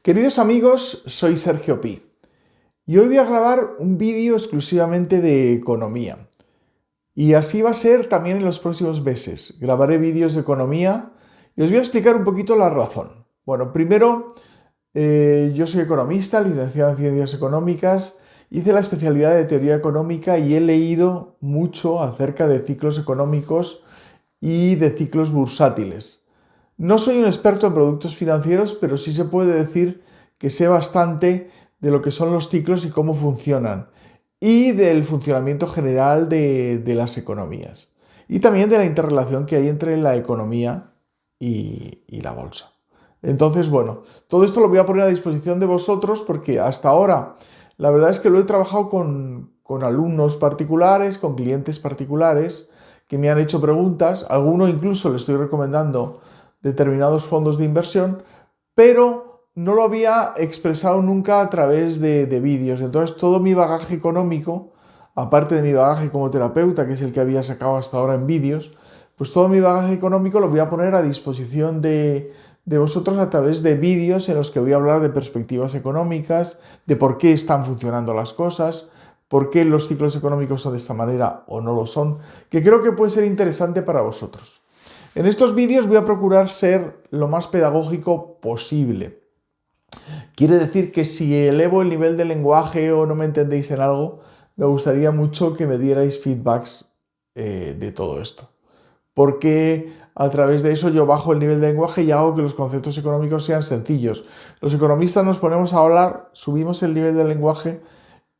Queridos amigos, soy Sergio Pi y hoy voy a grabar un vídeo exclusivamente de economía. Y así va a ser también en los próximos meses. Grabaré vídeos de economía y os voy a explicar un poquito la razón. Bueno, primero, yo soy economista, licenciado en Ciencias Económicas, hice la especialidad de Teoría Económica y he leído mucho acerca de ciclos económicos y de ciclos bursátiles. No soy un experto en productos financieros, pero sí se puede decir que sé bastante de lo que son los ciclos y cómo funcionan, y del funcionamiento general de las economías, y también de la interrelación que hay entre la economía y la bolsa. Entonces, bueno, todo esto lo voy a poner a disposición de vosotros porque hasta ahora la verdad es que lo he trabajado con alumnos particulares, con clientes particulares que me han hecho preguntas, alguno incluso le estoy recomendando determinados fondos de inversión, pero no lo había expresado nunca a través de vídeos. Entonces todo mi bagaje económico, aparte de mi bagaje como terapeuta, que es el que había sacado hasta ahora en vídeos, pues todo mi bagaje económico lo voy a poner a disposición de vosotros a través de vídeos en los que voy a hablar de perspectivas económicas, de por qué están funcionando las cosas, por qué los ciclos económicos son de esta manera o no lo son, que creo que puede ser interesante para vosotros. En estos vídeos voy a procurar ser lo más pedagógico posible. Quiere decir que si elevo el nivel de lenguaje o no me entendéis en algo, me gustaría mucho que me dierais feedbacks de todo esto. Porque a través de eso yo bajo el nivel de lenguaje y hago que los conceptos económicos sean sencillos. Los economistas nos ponemos a hablar, subimos el nivel de lenguaje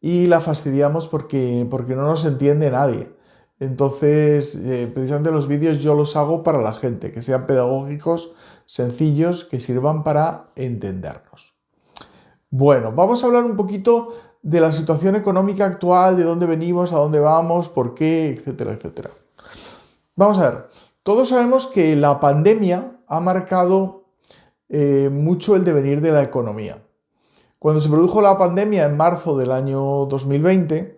y la fastidiamos porque no nos entiende nadie. Entonces, precisamente los vídeos yo los hago para la gente, que sean pedagógicos, sencillos, que sirvan para entendernos. Bueno, vamos a hablar un poquito de la situación económica actual, de dónde venimos, a dónde vamos, por qué, etcétera, etcétera. Vamos a ver, todos sabemos que la pandemia ha marcado mucho el devenir de la economía. Cuando se produjo la pandemia en marzo del año 2020,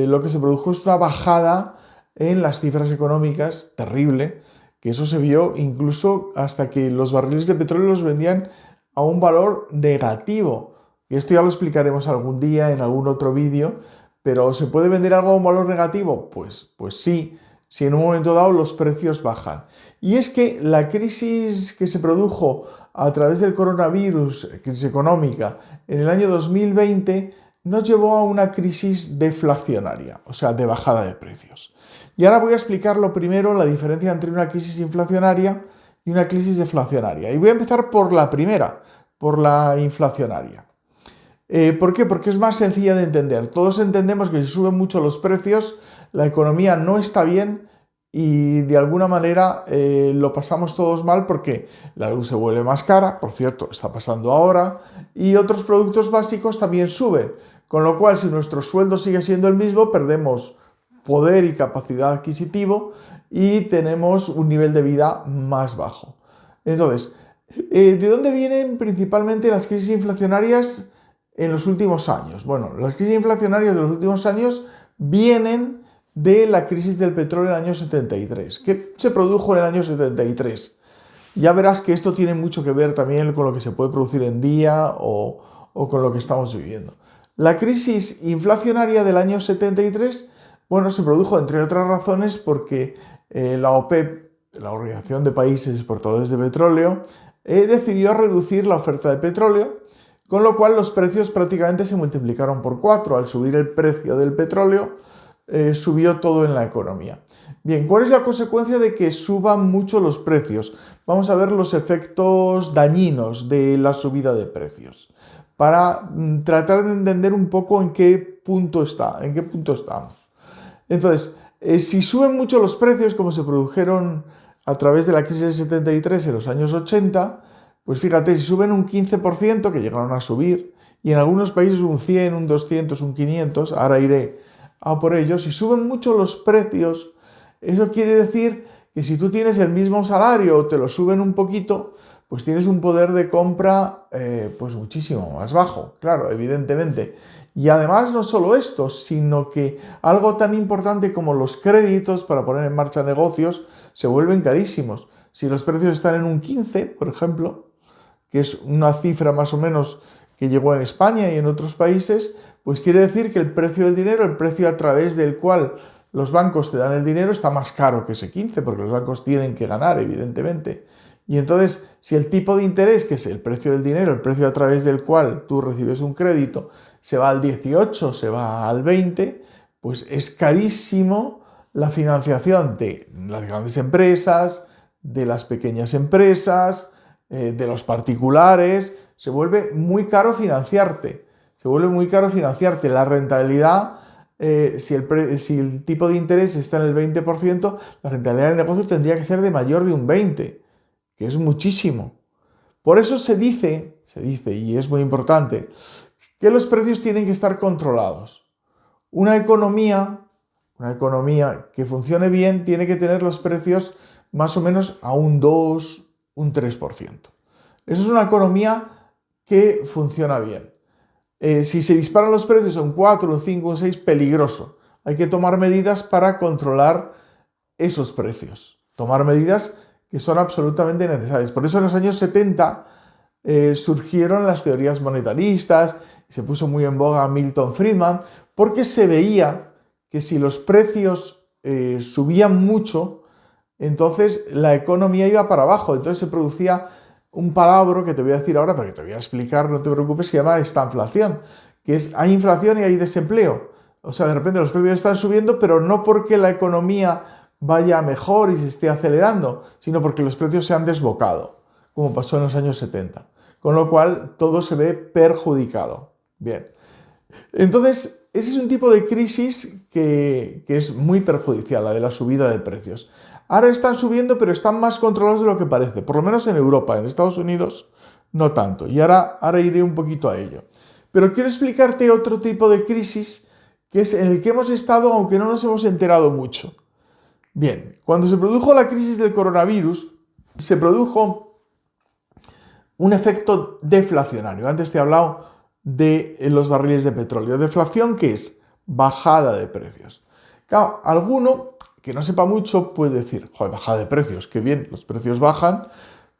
lo que se produjo es una bajada en las cifras económicas terrible, que eso se vio incluso hasta que los barriles de petróleo los vendían a un valor negativo. Y esto ya lo explicaremos algún día en algún otro vídeo, pero ¿se puede vender algo a un valor negativo? Pues sí, si en un momento dado los precios bajan. Y es que la crisis que se produjo a través del coronavirus, crisis económica, en el año 2020, nos llevó a una crisis deflacionaria, o sea, de bajada de precios. Y ahora voy a explicar lo primero, la diferencia entre una crisis inflacionaria y una crisis deflacionaria. Y voy a empezar por la primera, por la inflacionaria. ¿Por qué? Porque es más sencilla de entender. Todos entendemos que si suben mucho los precios, la economía no está bien y de alguna manera lo pasamos todos mal porque la luz se vuelve más cara, por cierto, está pasando ahora, y otros productos básicos también suben. Con lo cual, si nuestro sueldo sigue siendo el mismo, perdemos poder y capacidad adquisitivo y tenemos un nivel de vida más bajo. Entonces, ¿de dónde vienen principalmente las crisis inflacionarias en los últimos años? Bueno, las crisis inflacionarias de los últimos años vienen de la crisis del petróleo en el año 73. ¿Qué se produjo en el año 73? Ya verás que esto tiene mucho que ver también con lo que se puede producir en día o con lo que estamos viviendo. La crisis inflacionaria del año 73, bueno, se produjo entre otras razones porque la OPEP, la Organización de Países Exportadores de Petróleo, decidió reducir la oferta de petróleo, con lo cual los precios prácticamente se multiplicaron por 4. Al subir el precio del petróleo, subió todo en la economía. Bien, ¿cuál es la consecuencia de que suban mucho los precios? Vamos a ver los efectos dañinos de la subida de precios para tratar de entender un poco en qué punto estamos. Entonces, si suben mucho los precios, como se produjeron a través de la crisis del 73 en los años 80, pues fíjate, si suben un 15%, que llegaron a subir, y en algunos países un 100, un 200, un 500, ahora iré a por ello, si suben mucho los precios, eso quiere decir que si tú tienes el mismo salario o te lo suben un poquito, pues tienes un poder de compra pues muchísimo más bajo, claro, evidentemente. Y además no solo esto, sino que algo tan importante como los créditos para poner en marcha negocios se vuelven carísimos. Si los precios están en un 15, por ejemplo, que es una cifra más o menos que llegó en España y en otros países, pues quiere decir que el precio del dinero, el precio a través del cual los bancos te dan el dinero, está más caro que ese 15, porque los bancos tienen que ganar, evidentemente. Y entonces, si el tipo de interés, que es el precio del dinero, el precio a través del cual tú recibes un crédito, se va al 18, se va al 20, pues es carísimo la financiación de las grandes empresas, de las pequeñas empresas, de los particulares. Se vuelve muy caro financiarte. Se vuelve muy caro financiarte. La rentabilidad, si el tipo de interés está en el 20%, la rentabilidad del negocio tendría que ser de mayor de un 20%, que es muchísimo. Por eso se dice, y es muy importante, que los precios tienen que estar controlados. Una economía que funcione bien tiene que tener los precios más o menos a un 2, un 3%. Eso es una economía que funciona bien. Si se disparan los precios a un 4, un 5, un 6, peligroso. Hay que tomar medidas para controlar esos precios. Tomar medidas que son absolutamente necesarias. Por eso en los años 70 surgieron las teorías monetaristas, se puso muy en boga Milton Friedman, porque se veía que si los precios subían mucho, entonces la economía iba para abajo. Entonces se producía un palabra que te voy a decir ahora, pero que te voy a explicar, no te preocupes, se llama estanflación, que es hay inflación y hay desempleo. O sea, de repente los precios están subiendo, pero no porque la economía vaya mejor y se esté acelerando, sino porque los precios se han desbocado, como pasó en los años 70. Con lo cual, todo se ve perjudicado. Bien. Entonces, ese es un tipo de crisis que es muy perjudicial, la de la subida de precios. Ahora están subiendo, pero están más controlados de lo que parece, por lo menos en Europa. En Estados Unidos no tanto. Y ahora iré un poquito a ello. Pero quiero explicarte otro tipo de crisis que es en el que hemos estado, aunque no nos hemos enterado mucho. Bien, cuando se produjo la crisis del coronavirus, se produjo un efecto deflacionario. Antes te he hablado de los barriles de petróleo. ¿Deflación qué es? Bajada de precios. Claro, alguno que no sepa mucho puede decir, joder, bajada de precios, qué bien, los precios bajan,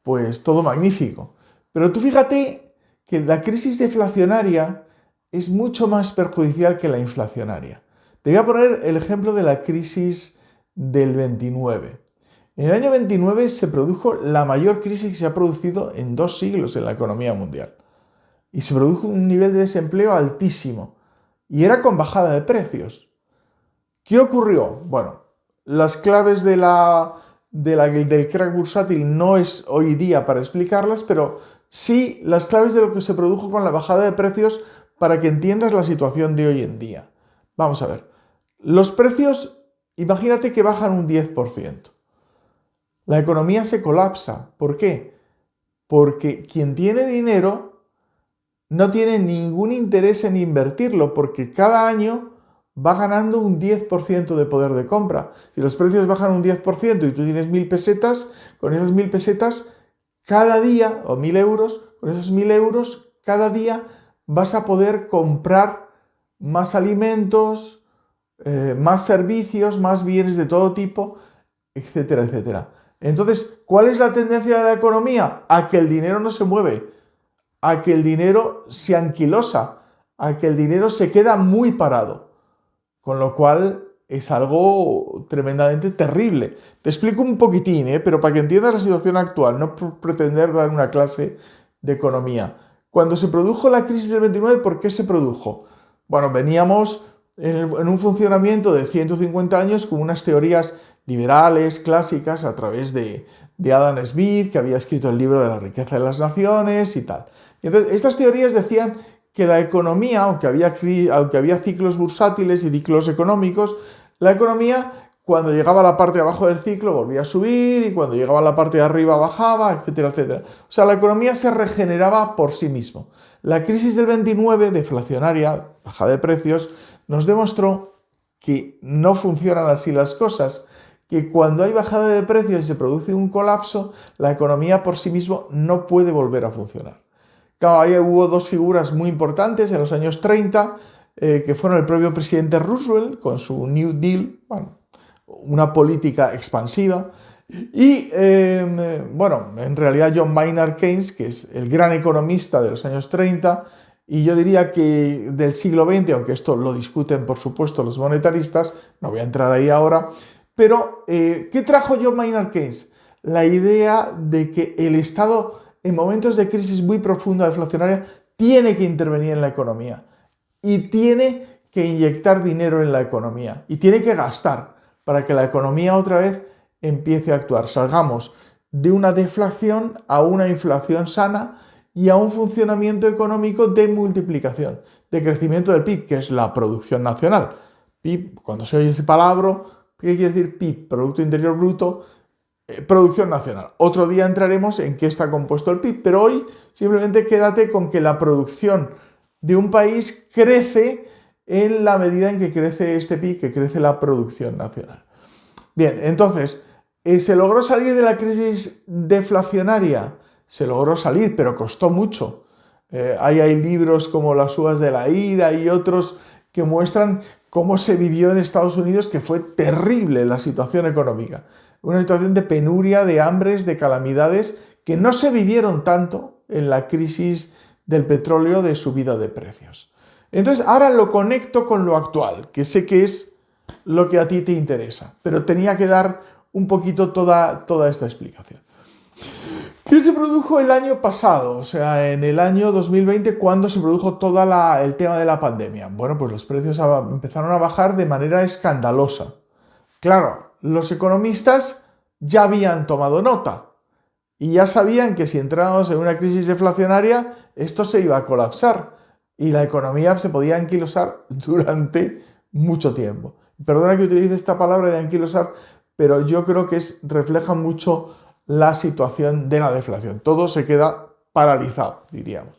pues todo magnífico. Pero tú fíjate que la crisis deflacionaria es mucho más perjudicial que la inflacionaria. Te voy a poner el ejemplo de la crisis del 29. En el año 29 se produjo la mayor crisis que se ha producido en 2 siglos en la economía mundial. Y se produjo un nivel de desempleo altísimo. Y era con bajada de precios. ¿Qué ocurrió? Bueno, las claves del crack bursátil no es hoy día para explicarlas, pero sí las claves de lo que se produjo con la bajada de precios para que entiendas la situación de hoy en día. Vamos a ver. Los precios, imagínate que bajan un 10%. La economía se colapsa. ¿Por qué? Porque quien tiene dinero no tiene ningún interés en invertirlo, porque cada año va ganando un 10% de poder de compra. Si los precios bajan un 10% y tú tienes 1.000 pesetas, con esas 1.000 pesetas, cada día, o 1.000 euros, con esos 1.000 euros, cada día vas a poder comprar más alimentos, más servicios, más bienes de todo tipo, etcétera, etcétera. Entonces, ¿cuál es la tendencia de la economía? A que el dinero no se mueve, a que el dinero se anquilosa, a que el dinero se queda muy parado. Con lo cual es algo tremendamente terrible. Te explico un poquitín, pero para que entiendas la situación actual, no pretender dar una clase de economía. Cuando se produjo la crisis del 29, ¿por qué se produjo? Bueno, veníamos en un funcionamiento de 150 años con unas teorías liberales, clásicas, a través de Adam Smith, que había escrito el libro de la riqueza de las naciones y tal. Y entonces, estas teorías decían que la economía, aunque había ciclos bursátiles y ciclos económicos, la economía, cuando llegaba a la parte de abajo del ciclo, volvía a subir, y cuando llegaba a la parte de arriba, bajaba, etcétera, etcétera. O sea, la economía se regeneraba por sí mismo. La crisis del 29, deflacionaria, bajada de precios, nos demostró que no funcionan así las cosas, que cuando hay bajada de precios y se produce un colapso, la economía por sí misma no puede volver a funcionar. Claro, ahí hubo 2 figuras muy importantes en los años 30, que fueron el propio presidente Roosevelt, con su New Deal, bueno, una política expansiva, Y bueno, en realidad John Maynard Keynes, que es el gran economista de los años 30, y yo diría que del siglo XX, aunque esto lo discuten por supuesto los monetaristas, no voy a entrar ahí ahora, pero ¿qué trajo John Maynard Keynes? La idea de que el Estado en momentos de crisis muy profunda deflacionaria tiene que intervenir en la economía y tiene que inyectar dinero en la economía y tiene que gastar para que la economía otra vez empiece a actuar. Salgamos de una deflación a una inflación sana y a un funcionamiento económico de multiplicación, de crecimiento del PIB, que es la producción nacional. PIB, cuando se oye ese palabra, ¿qué quiere decir PIB? Producto Interior Bruto, producción nacional. Otro día entraremos en qué está compuesto el PIB, pero hoy simplemente quédate con que la producción de un país crece en la medida en que crece este PIB, que crece la producción nacional. Bien, entonces, ¿se logró salir de la crisis deflacionaria? Se logró salir, pero costó mucho. Hay libros como Las uvas de la ira y otros que muestran cómo se vivió en Estados Unidos, que fue terrible la situación económica. Una situación de penuria, de hambres, de calamidades que no se vivieron tanto en la crisis del petróleo de subida de precios. Entonces, ahora lo conecto con lo actual, que sé que es lo que a ti te interesa, pero tenía que dar un poquito toda esta explicación. ¿Qué se produjo el año pasado? O sea, en el año 2020, cuando se produjo todo el tema de la pandemia. Bueno, pues los precios empezaron a bajar de manera escandalosa. Claro, los economistas ya habían tomado nota y ya sabían que si entrábamos en una crisis deflacionaria, esto se iba a colapsar y la economía se podía anquilosar durante mucho tiempo. Perdona que utilice esta palabra de anquilosar, pero yo creo que refleja mucho la situación de la deflación. Todo se queda paralizado, diríamos,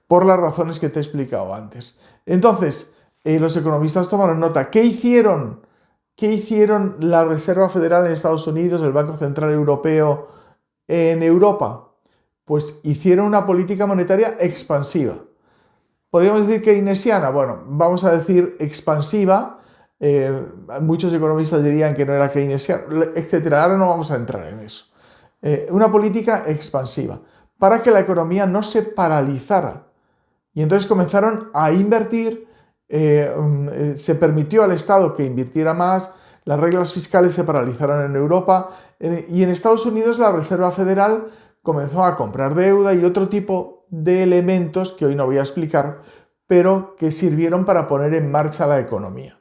por las razones que te he explicado antes. Entonces, los economistas tomaron nota. ¿Qué hicieron? ¿Qué hicieron la Reserva Federal en Estados Unidos, el Banco Central Europeo en Europa? Pues hicieron una política monetaria expansiva. ¿Podríamos decir keynesiana? Bueno, vamos a decir expansiva. Muchos economistas dirían que no era keynesiana, etc. Ahora no vamos a entrar en eso. Una política expansiva para que la economía no se paralizara. Y entonces comenzaron a invertir, se permitió al Estado que invirtiera más, las reglas fiscales se paralizaron en Europa y en Estados Unidos la Reserva Federal comenzó a comprar deuda y otro tipo de elementos que hoy no voy a explicar, pero que sirvieron para poner en marcha la economía.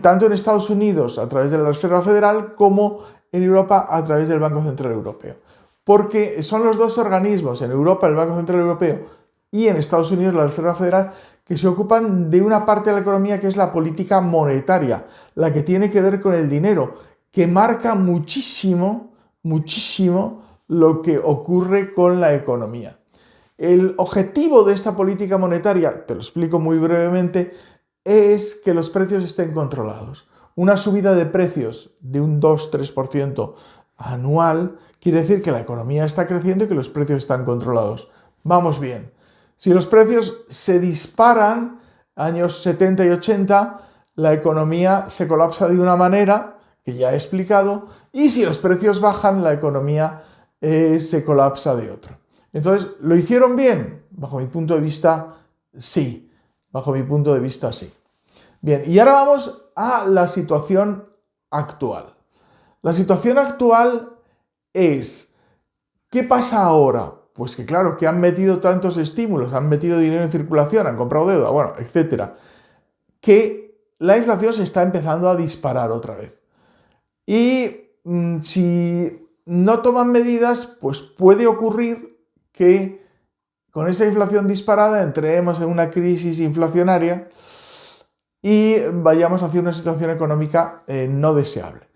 Tanto en Estados Unidos a través de la Reserva Federal como en Europa a través del Banco Central Europeo. Porque son los dos organismos, en Europa el Banco Central Europeo y en Estados Unidos la Reserva Federal, que se ocupan de una parte de la economía que es la política monetaria, la que tiene que ver con el dinero, que marca muchísimo, muchísimo lo que ocurre con la economía. El objetivo de esta política monetaria, te lo explico muy brevemente, es que los precios estén controlados. Una subida de precios de un 2-3% anual quiere decir que la economía está creciendo y que los precios están controlados. Vamos bien. Si los precios se disparan, años 70 y 80, la economía se colapsa de una manera que ya he explicado, y si los precios bajan, la economía se colapsa de otra. Entonces, ¿lo hicieron bien? Bajo mi punto de vista, sí. Bajo mi punto de vista, sí. Bien, y ahora vamos a la situación actual. La situación actual es, ¿qué pasa ahora? Pues que claro, que han metido tantos estímulos, han metido dinero en circulación, han comprado deuda, bueno, etcétera, que la inflación se está empezando a disparar otra vez. Y si no toman medidas, pues puede ocurrir que con esa inflación disparada entremos en una crisis inflacionaria y vayamos hacia una situación económica no deseable.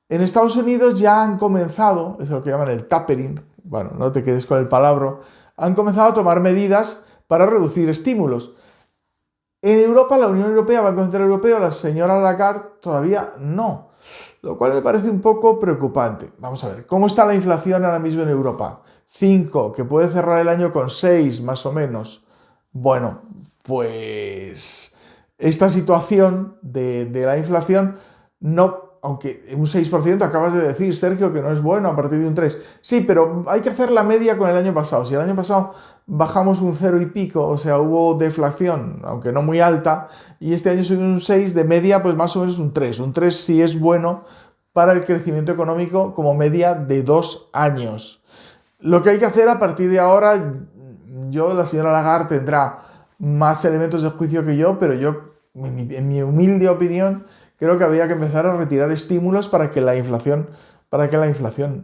En Estados Unidos ya han comenzado, es lo que llaman el tapering, bueno, no te quedes con el palabra, han comenzado a tomar medidas para reducir estímulos. En Europa, la Unión Europea, Banco Central Europeo, la señora Lagarde todavía no, lo cual me parece un poco preocupante. Vamos a ver, ¿cómo está la inflación ahora mismo en Europa? 5, que puede cerrar el año con 6 más o menos. Bueno, pues esta situación de la inflación no aunque un 6% acabas de decir, Sergio, que no es bueno a partir de un 3. Sí, pero hay que hacer la media con el año pasado. Si el año pasado bajamos un 0 y pico, o sea, hubo deflación, aunque no muy alta, y este año subió un 6, de media, pues más o menos un 3. Un 3 sí es bueno para el crecimiento económico como media de 2 años. Lo que hay que hacer a partir de ahora, la señora Lagarde tendrá más elementos de juicio que yo, pero yo, en mi humilde opinión, creo que habría que empezar a retirar estímulos para que la inflación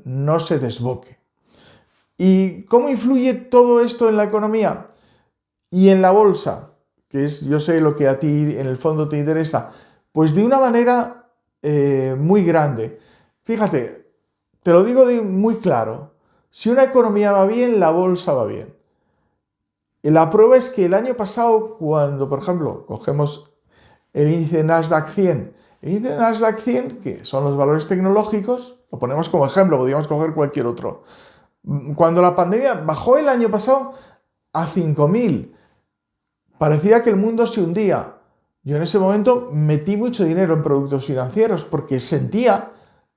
no se desboque. ¿Y cómo influye todo esto en la economía y en la bolsa? Que es, yo sé lo que a ti en el fondo te interesa. Pues de una manera muy grande. Fíjate, te lo digo muy claro. Si una economía va bien, la bolsa va bien. Y la prueba es que el año pasado, cuando, por ejemplo, cogemos el índice Nasdaq 100, el índice Nasdaq 100, que son los valores tecnológicos, lo ponemos como ejemplo, podríamos coger cualquier otro. Cuando la pandemia bajó el año pasado a 5.000, parecía que el mundo se hundía. Yo en ese momento metí mucho dinero en productos financieros porque sentía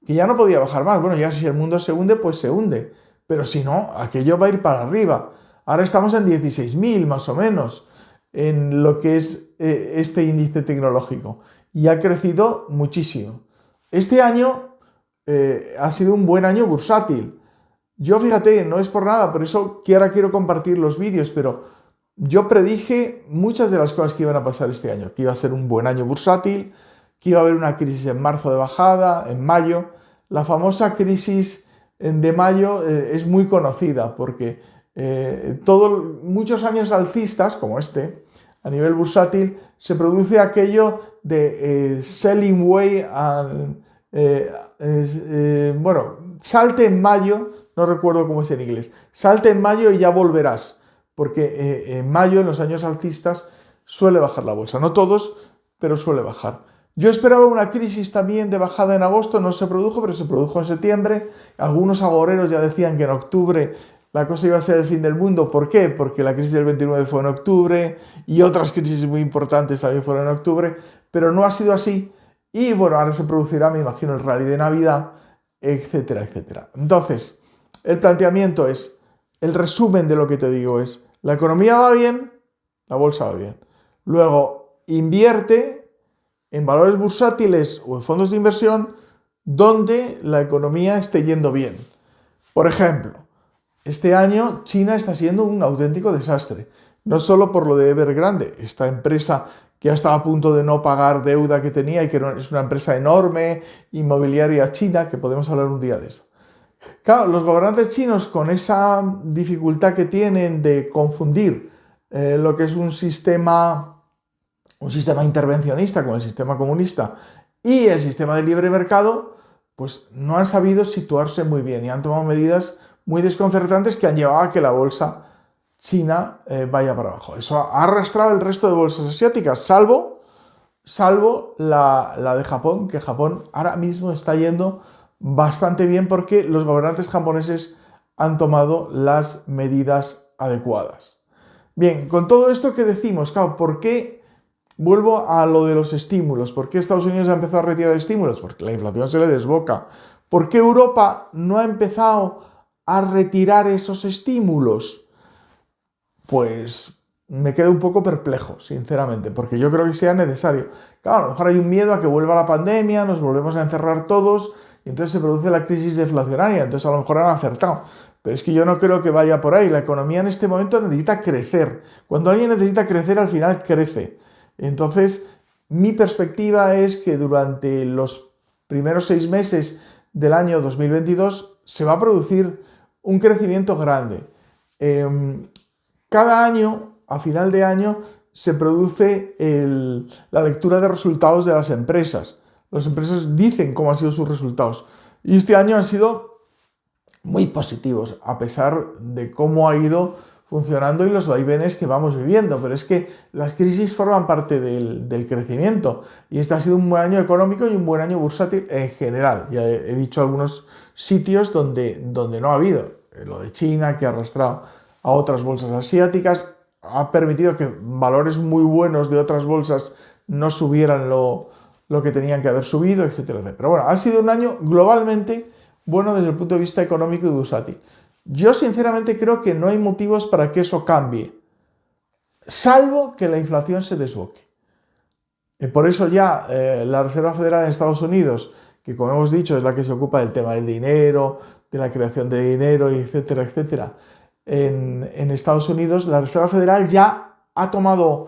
que ya no podía bajar más. Bueno, ya si el mundo se hunde, pues se hunde. Pero si no, aquello va a ir para arriba. Ahora estamos en 16.000 más o menos en lo que es este índice tecnológico y ha crecido muchísimo. Este año ha sido un buen año bursátil. Yo, fíjate, no es por nada, por eso que ahora quiero compartir los vídeos, pero yo predije muchas de las cosas que iban a pasar este año, que iba a ser un buen año bursátil, que iba a haber una crisis en marzo de bajada, en mayo. La famosa crisis de mayo es muy conocida porque muchos años alcistas, como este, a nivel bursátil, se produce aquello de selling way, salte en mayo, no recuerdo cómo es en inglés, salte en mayo y ya volverás, porque en mayo, en los años alcistas, suele bajar la bolsa. No todos, pero suele bajar. Yo esperaba una crisis también de bajada en agosto, no se produjo, pero se produjo en septiembre. Algunos agoreros ya decían que en octubre la cosa iba a ser el fin del mundo. ¿Por qué? Porque la crisis del 29 fue en octubre y otras crisis muy importantes también fueron en octubre, pero no ha sido así. Y bueno, ahora se producirá, me imagino, el rally de Navidad, etcétera, etcétera. Entonces, el planteamiento es, el resumen de lo que te digo es, la economía va bien, la bolsa va bien. Luego, invierte en valores bursátiles o en fondos de inversión donde la economía esté yendo bien. Por ejemplo, este año China está siendo un auténtico desastre. No solo por lo de Evergrande, esta empresa que ya estaba a punto de no pagar deuda que tenía y que es una empresa enorme, inmobiliaria china, que podemos hablar un día de eso. Claro, los gobernantes chinos, con esa dificultad que tienen de confundir lo que es un sistema intervencionista como el sistema comunista y el sistema de libre mercado, pues no han sabido situarse muy bien y han tomado medidas muy desconcertantes que han llevado a que la bolsa china vaya para abajo. Eso ha arrastrado el resto de bolsas asiáticas, salvo la de Japón, que Japón ahora mismo está yendo bastante bien porque los gobernantes japoneses han tomado las medidas adecuadas. Bien, con todo esto que decimos, claro, ¿por qué? Vuelvo a lo de los estímulos. ¿Por qué Estados Unidos ha empezado a retirar estímulos? Porque la inflación se le desboca. ¿Por qué Europa no ha empezado a retirar esos estímulos? Pues me quedo un poco perplejo, sinceramente, porque yo creo que sea necesario. Claro, a lo mejor hay un miedo a que vuelva la pandemia, nos volvemos a encerrar todos y entonces se produce la crisis deflacionaria. Entonces a lo mejor han acertado. Pero es que yo no creo que vaya por ahí. La economía en este momento necesita crecer. Cuando alguien necesita crecer, al final crece. Entonces, mi perspectiva es que durante los primeros 6 meses del año 2022 se va a producir un crecimiento grande. Cada año, a final de año, se produce la lectura de resultados de las empresas. Las empresas dicen cómo han sido sus resultados. Y este año han sido muy positivos, a pesar de cómo ha ido funcionando y los vaivenes que vamos viviendo, pero es que las crisis forman parte del crecimiento y este ha sido un buen año económico y un buen año bursátil en general. Ya he dicho algunos sitios donde no ha habido, lo de China, que ha arrastrado a otras bolsas asiáticas, ha permitido que valores muy buenos de otras bolsas no subieran lo lo que tenían que haber subido, etcétera, etcétera. Pero bueno, ha sido un año globalmente bueno desde el punto de vista económico y bursátil. Yo sinceramente creo que no hay motivos para que eso cambie, salvo que la inflación se desboque. Por eso ya la Reserva Federal de Estados Unidos, que como hemos dicho es la que se ocupa del tema del dinero, de la creación de dinero, etcétera, etcétera, en Estados Unidos, la Reserva Federal ya ha tomado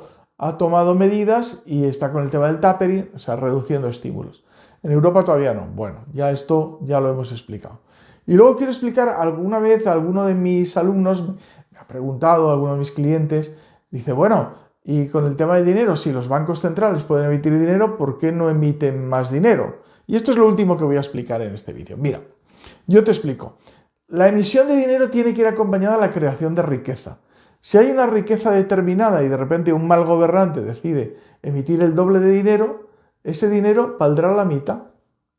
medidas y está con el tema del tapering, o sea, reduciendo estímulos. En Europa todavía no. Bueno, ya esto ya lo hemos explicado. Y luego quiero explicar, alguna vez a alguno de mis alumnos me ha preguntado, alguno de mis clientes, dice, bueno, y con el tema del dinero, si los bancos centrales pueden emitir dinero, ¿por qué no emiten más dinero? Y esto es lo último que voy a explicar en este vídeo. Mira, yo te explico. La emisión de dinero tiene que ir acompañada a la creación de riqueza. Si hay una riqueza determinada y de repente un mal gobernante decide emitir el doble de dinero, ese dinero valdrá la mitad.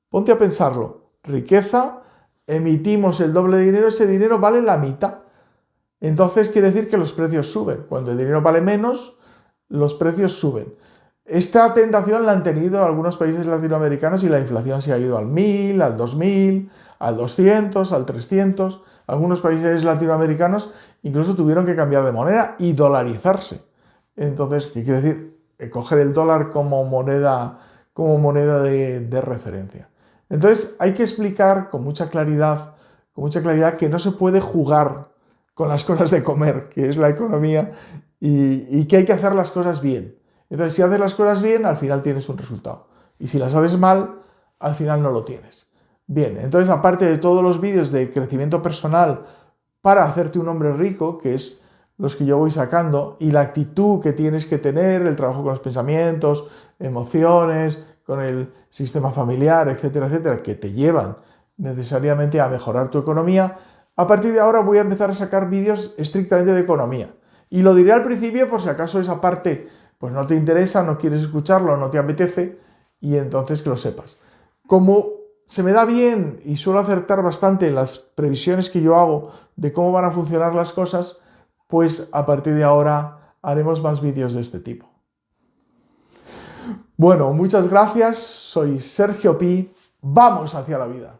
Ponte a pensarlo. Riqueza, emitimos el doble de dinero, ese dinero vale la mitad. Entonces quiere decir que los precios suben. Cuando el dinero vale menos, los precios suben. Esta tentación la han tenido algunos países latinoamericanos y la inflación se ha ido al 1000, al 2000, al 200, al 300. Algunos países latinoamericanos incluso tuvieron que cambiar de moneda y dolarizarse. Entonces, ¿qué quiere decir? Coger el dólar como moneda de referencia. Entonces, hay que explicar con mucha claridad que no se puede jugar con las cosas de comer, que es la economía, y que hay que hacer las cosas bien. Entonces, si haces las cosas bien, al final tienes un resultado. Y si las haces mal, al final no lo tienes. Bien, entonces, aparte de todos los vídeos de crecimiento personal para hacerte un hombre rico, que es los que yo voy sacando, y la actitud que tienes que tener, el trabajo con los pensamientos, emociones, con el sistema familiar, etcétera, etcétera, que te llevan necesariamente a mejorar tu economía, a partir de ahora voy a empezar a sacar vídeos estrictamente de economía. Y lo diré al principio por si acaso esa parte pues no te interesa, no quieres escucharlo, no te apetece, y entonces que lo sepas. Como se me da bien y suelo acertar bastante en las previsiones que yo hago de cómo van a funcionar las cosas, pues a partir de ahora haremos más vídeos de este tipo. Bueno, muchas gracias, soy Sergio Pi, vamos hacia la vida.